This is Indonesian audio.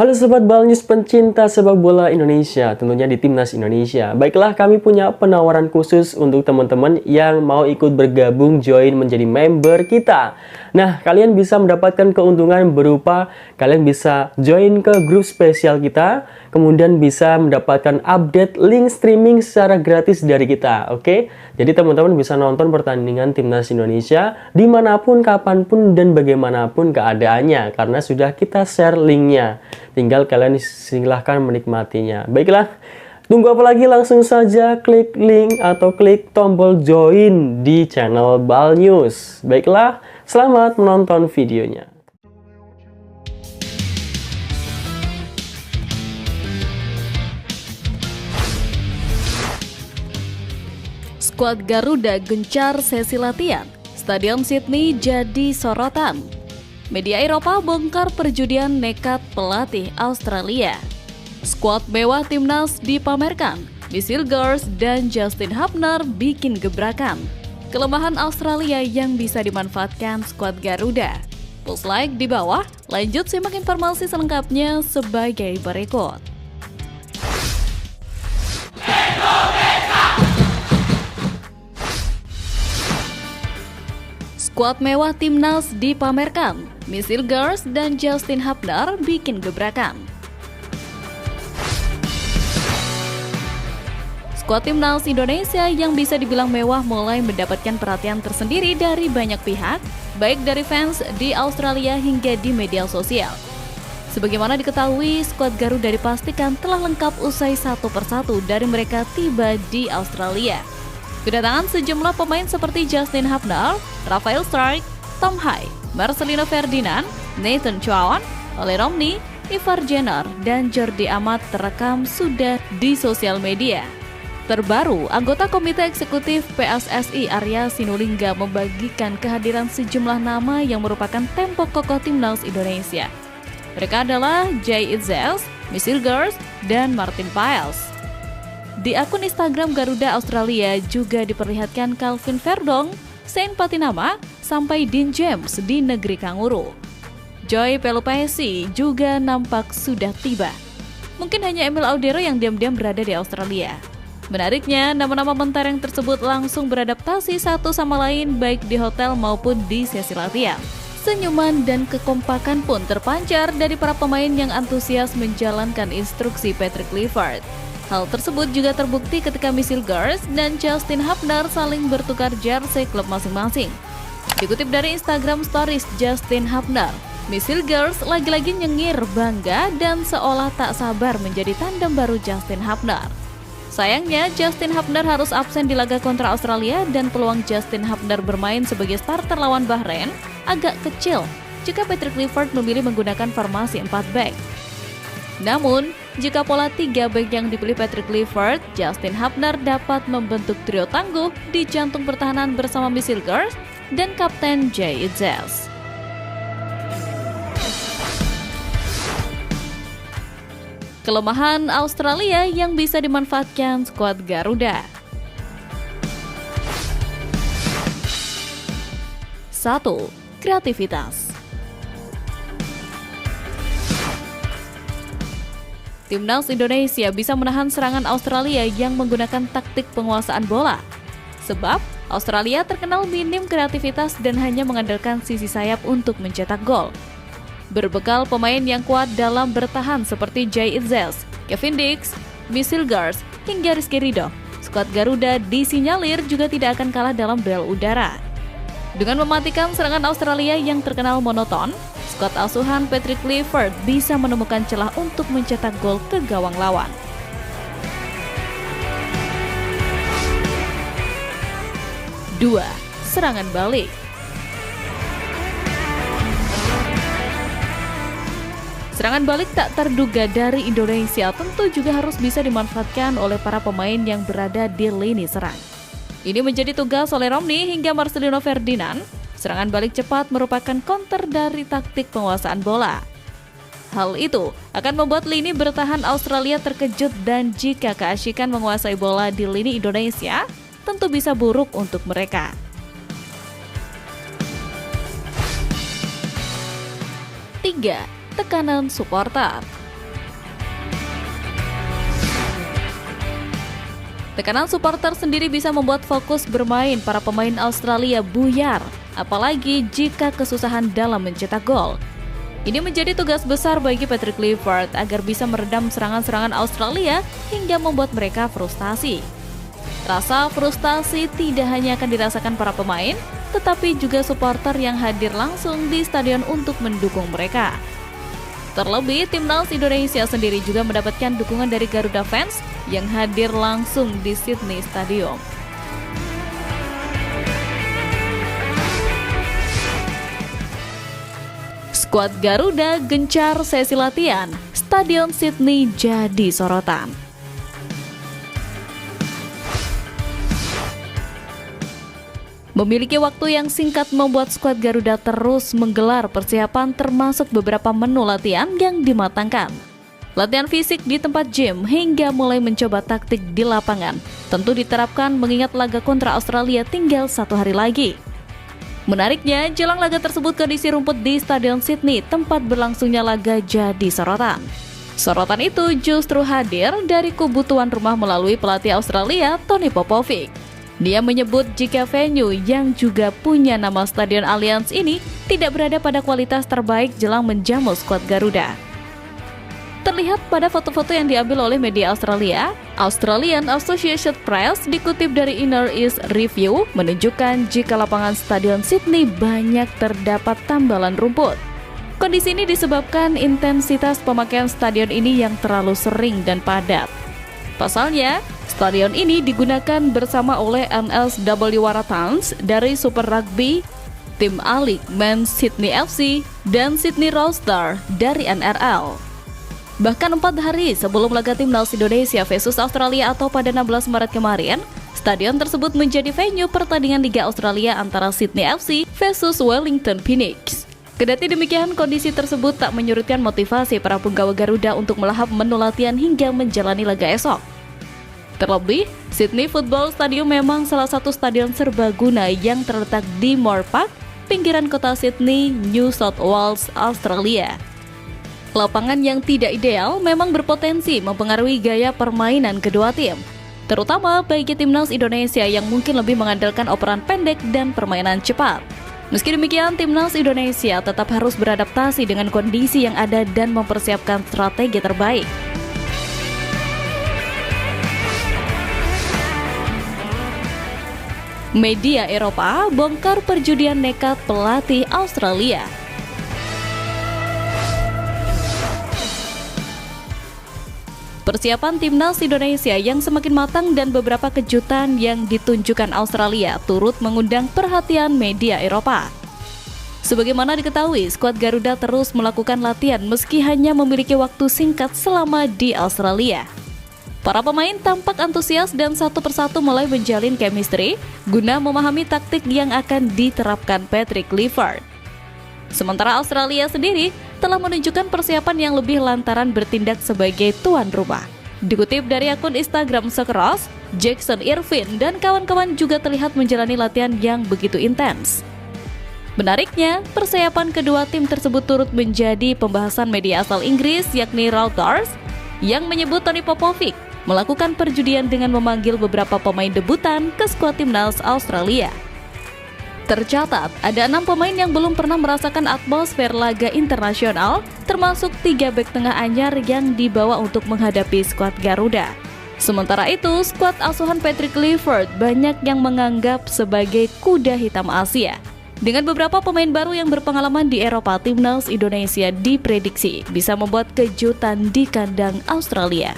Halo Sobat Balnews pencinta sepak bola Indonesia, tentunya di Timnas Indonesia. Baiklah, kami punya penawaran khusus untuk teman-teman yang mau ikut bergabung join menjadi member kita. Nah, kalian bisa mendapatkan keuntungan berupa kalian bisa join ke grup spesial kita, kemudian bisa mendapatkan update link streaming secara gratis dari kita, oke? Jadi teman-teman bisa nonton pertandingan Timnas Indonesia dimanapun, kapanpun, dan bagaimanapun keadaannya, karena sudah kita share linknya. Tinggal kalian silahkan menikmatinya. Baiklah, tunggu apa lagi? Langsung saja klik link atau klik tombol join di channel Balnews. Baiklah, selamat menonton videonya. Skuad Garuda gencar sesi latihan, Stadion Sydney jadi sorotan. Media Eropa bongkar perjudian nekat pelatih Australia. Skuad mewah timnas dipamerkan, Michelle Girls dan Justin Hubner bikin gebrakan. Kelemahan Australia yang bisa dimanfaatkan skuad Garuda. Pulse like di bawah, lanjut simak informasi selengkapnya sebagai berikut. Skuad mewah timnas dipamerkan, Michelle Girls dan Justin Hubner bikin gebrakan. Skuad timnas Indonesia yang bisa dibilang mewah mulai mendapatkan perhatian tersendiri dari banyak pihak, baik dari fans di Australia hingga di media sosial. Sebagaimana diketahui, skuad Garuda dipastikan telah lengkap usai satu persatu dari mereka tiba di Australia. Kedatangan sejumlah pemain seperti Justin Hubner, Rafael Stark, Tom Hai, Marcelino Ferdinand, Nathan Chow, Ole Romney, Ivar Jenner, dan Jordi Amat terekam sudah di sosial media. Terbaru, anggota Komite Eksekutif PSSI Arya Sinulinga membagikan kehadiran sejumlah nama yang merupakan tembok kokoh timnas Indonesia. Mereka adalah Jay Itzels, Michelle Girls, dan Martin Piles. Di akun Instagram Garuda Australia juga diperlihatkan Calvin Verdong, Saint Patinama, sampai Dean James di negeri Kanguru. Joy Pelupesi juga nampak sudah tiba. Mungkin hanya Emil Audero yang diam-diam berada di Australia. Menariknya, nama-nama mentereng tersebut langsung beradaptasi satu sama lain baik di hotel maupun di sesi latihan. Senyuman dan kekompakan pun terpancar dari para pemain yang antusias menjalankan instruksi Patrick Clifford. Hal tersebut juga terbukti ketika Michelle Girls dan Justin Hubner saling bertukar jersey klub masing-masing. Dikutip dari Instagram Stories Justin Hubner, Michelle Girls lagi-lagi nyengir bangga dan seolah tak sabar menjadi tandem baru Justin Hubner. Sayangnya, Justin Hubner harus absen di laga kontra Australia dan peluang Justin Hubner bermain sebagai starter lawan Bahrain agak kecil jika Patrick Clifford memilih menggunakan formasi 4 back. Namun, jika pola 3 back yang dipilih Patrick Clifford, Justin Hubner dapat membentuk trio tangguh di jantung pertahanan bersama Michelle Girls dan Kapten Jay Itzels. Kelemahan Australia yang bisa dimanfaatkan skuad Garuda. 1. Kreativitas. Timnas Indonesia bisa menahan serangan Australia yang menggunakan taktik penguasaan bola. Sebab, Australia terkenal minim kreativitas dan hanya mengandalkan sisi sayap untuk mencetak gol. Berbekal pemain yang kuat dalam bertahan seperti Jay Itzels, Kevin Dix, Michelle Girls, hingga Rizky Ridho, skuad Garuda disinyalir juga tidak akan kalah dalam duel udara. Dengan mematikan serangan Australia yang terkenal monoton, skuad asuhan Patrick Clifford bisa menemukan celah untuk mencetak gol ke gawang lawan. 2. Serangan balik. Serangan balik tak terduga dari Indonesia tentu juga harus bisa dimanfaatkan oleh para pemain yang berada di lini serang. Ini menjadi tugas Ole Romney hingga Marcelino Ferdinand. Serangan balik cepat merupakan counter dari taktik penguasaan bola. Hal itu akan membuat lini bertahan Australia terkejut dan jika keasyikan menguasai bola di lini Indonesia, tentu bisa buruk untuk mereka. 3. Tekanan supporter. Tekanan supporter sendiri bisa membuat fokus bermain para pemain Australia buyar, apalagi jika kesusahan dalam mencetak gol. Ini menjadi tugas besar bagi Patrick Clifford agar bisa meredam serangan-serangan Australia hingga membuat mereka frustasi. Rasa frustasi tidak hanya akan dirasakan para pemain, tetapi juga supporter yang hadir langsung di stadion untuk mendukung mereka. Terlebih, timnas Indonesia sendiri juga mendapatkan dukungan dari Garuda fans yang hadir langsung di Sydney Stadium. Skuad Garuda gencar sesi latihan, Stadion Sydney jadi sorotan. Memiliki waktu yang singkat membuat skuad Garuda terus menggelar persiapan termasuk beberapa menu latihan yang dimatangkan. Latihan fisik di tempat gym hingga mulai mencoba taktik di lapangan tentu diterapkan mengingat laga kontra Australia tinggal 1 hari lagi. Menariknya, jelang laga tersebut kondisi rumput di Stadion Sydney tempat berlangsungnya laga jadi sorotan. Sorotan itu justru hadir dari kubu tuan rumah melalui pelatih Australia, Tony Popovic. Dia menyebut jika venue yang juga punya nama Stadion Allianz ini tidak berada pada kualitas terbaik jelang menjamu skuad Garuda. Terlihat pada foto-foto yang diambil oleh media Australia, Australian Associated Press dikutip dari Inner East Review menunjukkan jika lapangan Stadion Sydney banyak terdapat tambalan rumput. Kondisi ini disebabkan intensitas pemakaian stadion ini yang terlalu sering dan padat. Pasalnya, stadion ini digunakan bersama oleh NSW Waratahs dari Super Rugby, tim A-League Men Sydney FC, dan Sydney Roosters dari NRL. Bahkan 4 hari sebelum laga timnas Indonesia versus Australia atau pada 16 Maret kemarin, stadion tersebut menjadi venue pertandingan Liga Australia antara Sydney FC versus Wellington Phoenix. Kendati demikian, kondisi tersebut tak menyurutkan motivasi para penggawa Garuda untuk melahap menu latihan hingga menjalani laga esok. Terlebih, Sydney Football Stadium memang salah satu stadion serbaguna yang terletak di Moore Park, pinggiran kota Sydney, New South Wales, Australia. Lapangan yang tidak ideal memang berpotensi mempengaruhi gaya permainan kedua tim, terutama bagi timnas Indonesia yang mungkin lebih mengandalkan operan pendek dan permainan cepat. Meski demikian, timnas Indonesia tetap harus beradaptasi dengan kondisi yang ada dan mempersiapkan strategi terbaik. Media Eropa bongkar perjudian nekat pelatih Australia. Persiapan timnas Indonesia yang semakin matang dan beberapa kejutan yang ditunjukkan Australia turut mengundang perhatian media Eropa. Sebagaimana diketahui, skuad Garuda terus melakukan latihan meski hanya memiliki waktu singkat selama di Australia. Para pemain tampak antusias dan satu persatu mulai menjalin chemistry guna memahami taktik yang akan diterapkan Patrick Clifford. Sementara Australia sendiri telah menunjukkan persiapan yang lebih lantaran bertindak sebagai tuan rumah. Dikutip dari akun Instagram Socceroos, Jackson Irvine dan kawan-kawan juga terlihat menjalani latihan yang begitu intens. Menariknya, persiapan kedua tim tersebut turut menjadi pembahasan media asal Inggris yakni Reuters yang menyebut Tony Popovic melakukan perjudian dengan memanggil beberapa pemain debutan ke skuad timnas Australia. Tercatat, ada 6 pemain yang belum pernah merasakan atmosfer laga internasional, termasuk 3 bek tengah anyar yang dibawa untuk menghadapi skuad Garuda. Sementara itu, skuad asuhan Patrick Clifford banyak yang menganggap sebagai kuda hitam Asia. Dengan beberapa pemain baru yang berpengalaman di Eropa, timnas Indonesia diprediksi bisa membuat kejutan di kandang Australia.